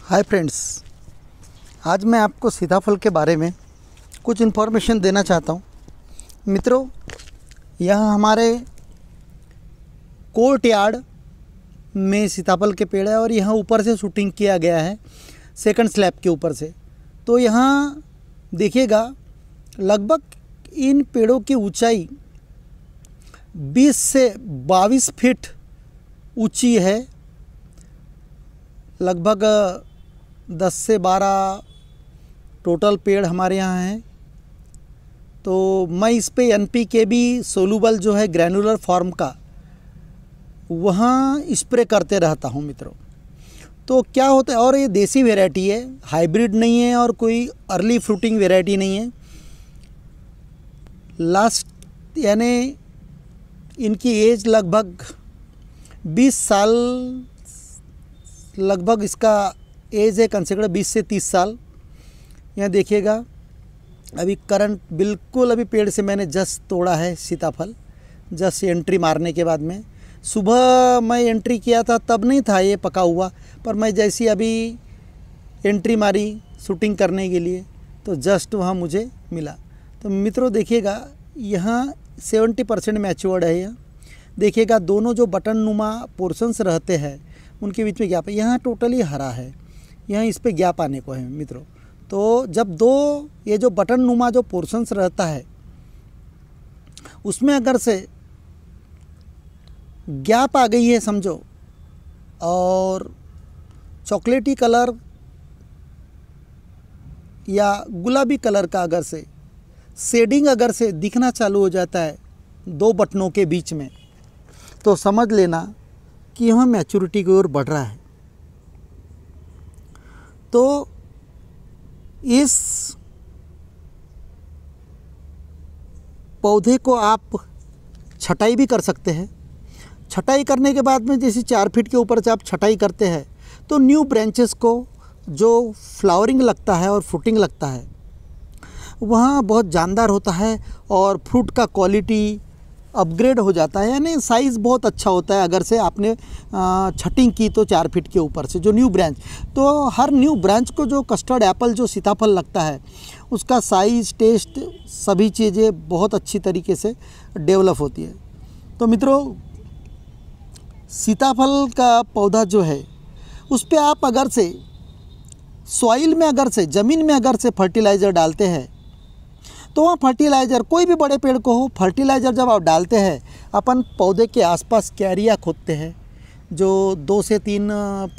Hi friends, आज मैं आपको सीताफल के बारे में कुछ इन्फॉर्मेशन देना चाहता हूँ। मित्रों, यह हमारे कोर्ट यार्ड में सीताफल के पेड़ है और यहाँ ऊपर से शूटिंग किया गया है सेकंड स्लैब के ऊपर से। तो यहाँ देखिएगा, लगभग इन पेड़ों की ऊंचाई 20 से 22 फीट ऊंची है। लगभग 10 से 12 टोटल पेड़ हमारे यहाँ हैं। तो मैं इस पे NPK भी सोलूबल जो है ग्रैनुलर फॉर्म का, वहाँ स्प्रे करते रहता हूँ मित्रों। तो क्या होता है, और ये देसी वैरायटी है, हाइब्रिड नहीं है और कोई अर्ली फ्रूटिंग वैरायटी नहीं है। लास्ट यानी इनकी एज लगभग 20 साल, लगभग इसका एज है कंसिडर 20 से 30 साल। यहाँ देखिएगा, अभी करंट बिल्कुल अभी पेड़ से मैंने जस्ट तोड़ा है सीताफल, जस्ट एंट्री मारने के बाद में। सुबह मैं एंट्री किया था तब नहीं था ये पका हुआ, पर मैं जैसी अभी एंट्री मारी शूटिंग करने के लिए तो जस्ट वहाँ मुझे मिला। तो मित्रों देखिएगा, यहाँ 70% मैच्योर्ड है। यहाँ देखिएगा, दोनों जो बटन नुमा पोर्शंस रहते हैं उनके बीच में गैप है। यहाँ टोटली हरा है, यहाँ इस पे गैप आने को है मित्रों। तो जब दो ये जो बटन नुमा जो पोर्शंस रहता है उसमें अगर से गैप आ गई है समझो, और चॉकलेटी कलर या गुलाबी कलर का अगर से शेडिंग अगर से दिखना चालू हो जाता है दो बटनों के बीच में, तो समझ लेना कि यह मैच्योरिटी की ओर बढ़ रहा है। तो इस पौधे को आप छटाई भी कर सकते हैं। छटाई करने के बाद में जैसे 4 फीट के ऊपर से आप छटाई करते हैं तो न्यू ब्रांचेस को जो फ्लावरिंग लगता है और फ्रूटिंग लगता है वहाँ बहुत जानदार होता है और फ्रूट का क्वालिटी अपग्रेड हो जाता है, यानी साइज़ बहुत अच्छा होता है अगर से आपने छटिंग की तो 4 फीट के ऊपर से जो न्यू ब्रांच। तो हर न्यू ब्रांच को जो कस्टर्ड एप्पल जो सीताफल लगता है उसका साइज़, टेस्ट, सभी चीज़ें बहुत अच्छी तरीके से डेवलप होती है। तो मित्रों, सीताफल का पौधा जो है उस पर आप अगर से सॉइल में अगर से ज़मीन में अगर से फर्टिलाइज़र डालते हैं तो वहाँ फर्टिलाइज़र कोई भी बड़े पेड़ को हो, फर्टिलाइज़र जब आप डालते हैं अपन पौधे के आसपास क्यारियाँ खोदते हैं जो 2 से 3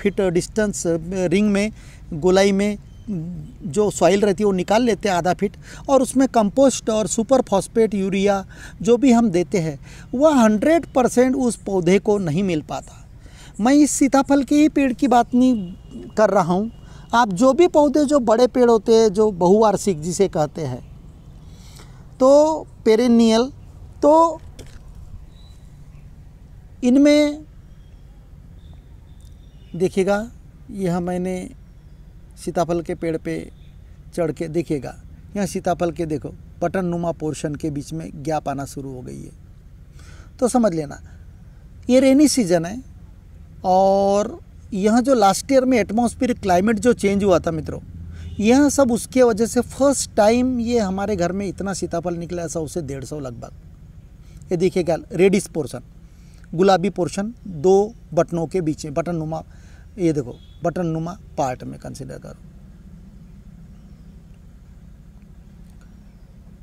फीट डिस्टेंस रिंग में गोलाई में जो सॉइल रहती है वो निकाल लेते हैं आधा फीट, और उसमें कंपोस्ट और सुपर फॉस्फेट यूरिया जो भी हम देते हैं वह 100% उस पौधे को नहीं मिल पाता। मैं इस सीताफल के ही पेड़ की बात नहीं कर रहा हूँ। आप जो भी पौधे जो बड़े पेड़ होते हैं जो बहुवार्षिक जिसे कहते हैं, तो पेरेनियल, तो इनमें देखिएगा, यह मैंने सीताफल के पेड़ पे चढ़ के देखिएगा, यहाँ सीताफल के देखो बटन नुमा पोर्शन के बीच में गैप आना शुरू हो गई है। तो समझ लेना ये रेनी सीजन है, और यहाँ जो लास्ट ईयर में एटमॉस्फेरिक क्लाइमेट जो चेंज हुआ था मित्रों, यह सब उसके वजह से फर्स्ट टाइम ये हमारे घर में इतना सीताफल निकला, 100 से 150 लगभग। ये देखिएगा, रेडिश पोर्शन, गुलाबी पोर्शन, 2 बटनों के बीच में बटन नुमा, ये देखो बटन नुमा पार्ट में कंसीडर करो।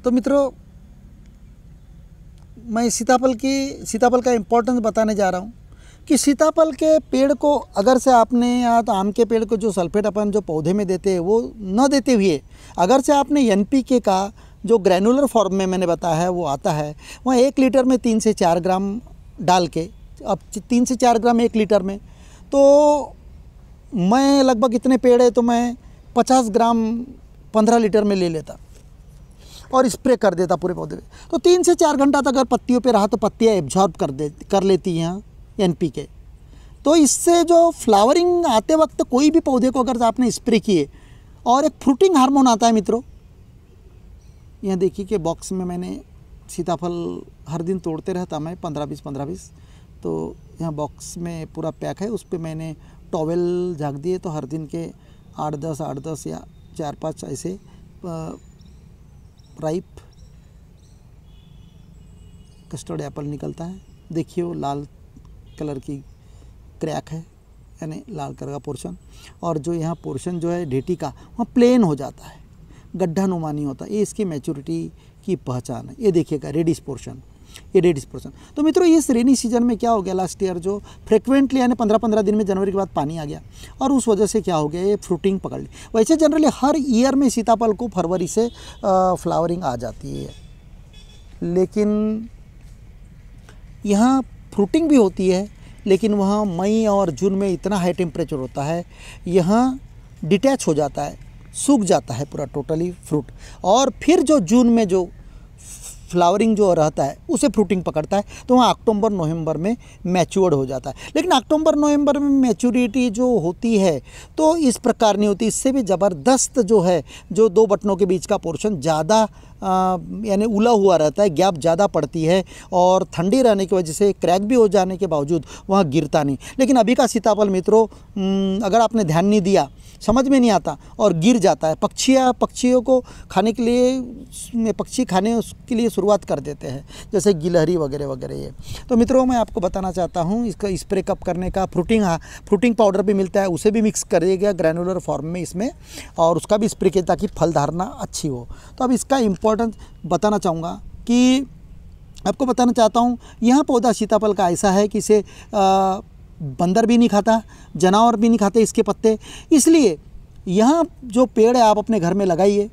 तो मित्रों, मैं सीताफल का इम्पोर्टेंस बताने जा रहा हूँ कि सीताफल के पेड़ को अगर से आपने, या तो आम के पेड़ को जो सल्फेट अपन जो पौधे में देते हैं वो न देते हुए अगर से आपने NPK का जो ग्रैनुलर फॉर्म में मैंने बताया है वो आता है, वहाँ 1 लीटर में 3 से 4 ग्राम डाल के, अब 3 से 4 ग्राम 1 लीटर में, तो मैं लगभग इतने पेड़ है तो मैं 50 ग्राम 15 लीटर में ले लेता और स्प्रे कर देता पूरे पौधे पे। तो 3 से 4 घंटा तक अगर पत्तियों पे रहा तो पत्तियाँ एब्जॉर्ब कर लेती हैं NPK। तो इससे जो फ्लावरिंग आते वक्त कोई भी पौधे को अगर आपने स्प्रे किए, और एक फ्रूटिंग हार्मोन आता है मित्रों, यहाँ देखिए कि बॉक्स में मैंने सीताफल हर दिन तोड़ते रहता मैं 15-20, तो यहाँ बॉक्स में पूरा पैक है, उस पर मैंने टॉवेल झाँक दिए तो हर दिन के 8-10 या 4-5 ऐसे राइप कस्टर्ड एप्पल निकलता है। देखिए वो लाल कलर की क्रैक है, यानी लाल कलर का पोर्शन, और जो यहाँ पोर्शन जो है ढेटी का वहाँ प्लेन हो जाता है, गड्ढा नुमा नहीं होता। ये इसकी मैच्योरिटी की पहचान है। ये देखिएगा रेडिश पोर्शन, ये रेडिश पोर्शन। तो मित्रों इस रेनी सीजन में क्या हो गया लास्ट ईयर, जो फ्रिक्वेंटली यानी 15-15 दिन में जनवरी के बाद पानी आ गया और उस वजह से क्या हो गया, ये फ्रूटिंग पकड़ ली। वैसे जनरली हर ईयर में सीताफल को फरवरी से फ्लावरिंग आ जाती है, लेकिन यहाँ फ्रूटिंग भी होती है, लेकिन वहाँ मई और जून में इतना हाई टेम्परेचर होता है, यहाँ डिटैच हो जाता है, सूख जाता है पूरा टोटली फ्रूट, और फिर जो जून में जो फ्लावरिंग जो रहता है उसे फ्रूटिंग पकड़ता है, तो वहाँ अक्टूबर नवंबर में मैच्योर्ड हो जाता है। लेकिन अक्टूबर नवंबर में मैच्योरिटी जो होती है तो इस प्रकार नहीं होती, इससे भी ज़बरदस्त जो है, जो दो बटनों के बीच का पोर्शन ज़्यादा यानी उला हुआ रहता है, गैप ज़्यादा पड़ती है, और ठंडी रहने की वजह से क्रैक भी हो जाने के बावजूद वहाँ गिरता नहीं। लेकिन अभी का सीताफल मित्रों अगर आपने ध्यान नहीं दिया, समझ में नहीं आता और गिर जाता है। पक्षियों को खाने के लिए, पक्षी खाने के लिए शुरुआत कर देते हैं, जैसे गिलहरी वगैरह वगैरह। ये तो मित्रों मैं आपको बताना चाहता हूँ इसका स्प्रे कब करने का। फ्रूटिंग पाउडर भी मिलता है, उसे भी मिक्स करिएगा ग्रैनुलर फॉर्म में इसमें, और उसका भी स्प्रे किया ताकि फल धारणा अच्छी हो। तो अब इसका इम्पोर्टेंस बताना चाहूँगा कि आपको बताना चाहता हूँ, यह पौधा सीताफल का ऐसा है कि इसे बंदर भी नहीं खाता, जानवर भी नहीं खाते इसके पत्ते, इसलिए यहाँ जो पेड़ है आप अपने घर में लगाइए,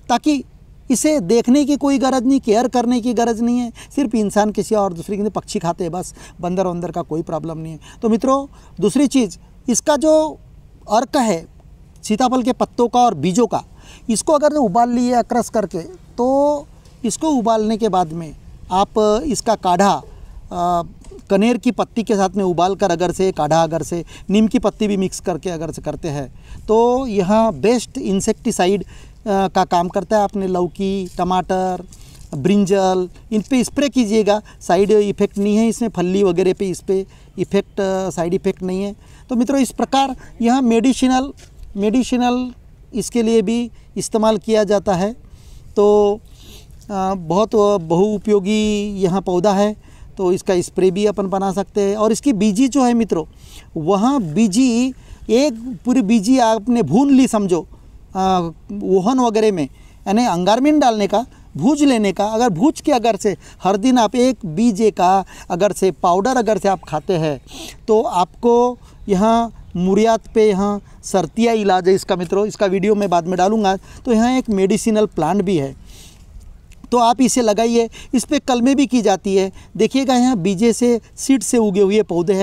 ताकि इसे देखने की कोई गरज नहीं, केयर करने की गरज नहीं है, सिर्फ इंसान किसी और दूसरे के पक्षी खाते हैं बस, बंदर वंदर का कोई प्रॉब्लम नहीं है। तो मित्रों दूसरी चीज़, इसका जो अर्क है सीताफल के पत्तों का और बीजों का, इसको अगर उबाल लिए क्रश करके, तो इसको उबालने के बाद में आप इसका काढ़ा कनेर की पत्ती के साथ में उबाल कर अगर से काढ़ा, अगर से नीम की पत्ती भी मिक्स करके अगर से करते हैं, तो यह बेस्ट इंसेक्टिसाइड का काम करता है। आपने लौकी, टमाटर, ब्रिंजल इन पे स्प्रे कीजिएगा, साइड इफ़ेक्ट नहीं है इसमें, फल्ली वगैरह पे इस पर इफ़ेक्ट, साइड इफ़ेक्ट नहीं है। तो मित्रों इस प्रकार यह मेडिसिनल इसके लिए भी इस्तेमाल किया जाता है। तो बहुत बहुउपयोगी यह पौधा है, तो इसका स्प्रे भी अपन बना सकते हैं। और इसकी बीजी जो है मित्रों, वहाँ बीजी एक पूरी बीजी आपने भून ली समझो ओवन वगैरह में, यानी अंगार में डालने का, भूज लेने का। अगर भूज के अगर से हर दिन आप एक बीजे का अगर से पाउडर अगर से आप खाते हैं, तो आपको यहाँ मुरियात पे यहाँ सर्तिया इलाज है इसका मित्रों, इसका वीडियो मैं बाद में डालूँगा। तो यहाँ एक मेडिसिनल प्लांट भी है, तो आप इसे लगाइए। इस पर कलमे भी की जाती है। देखिएगा यहाँ बीजे से, सीड से उगे हुए पौधे हैं।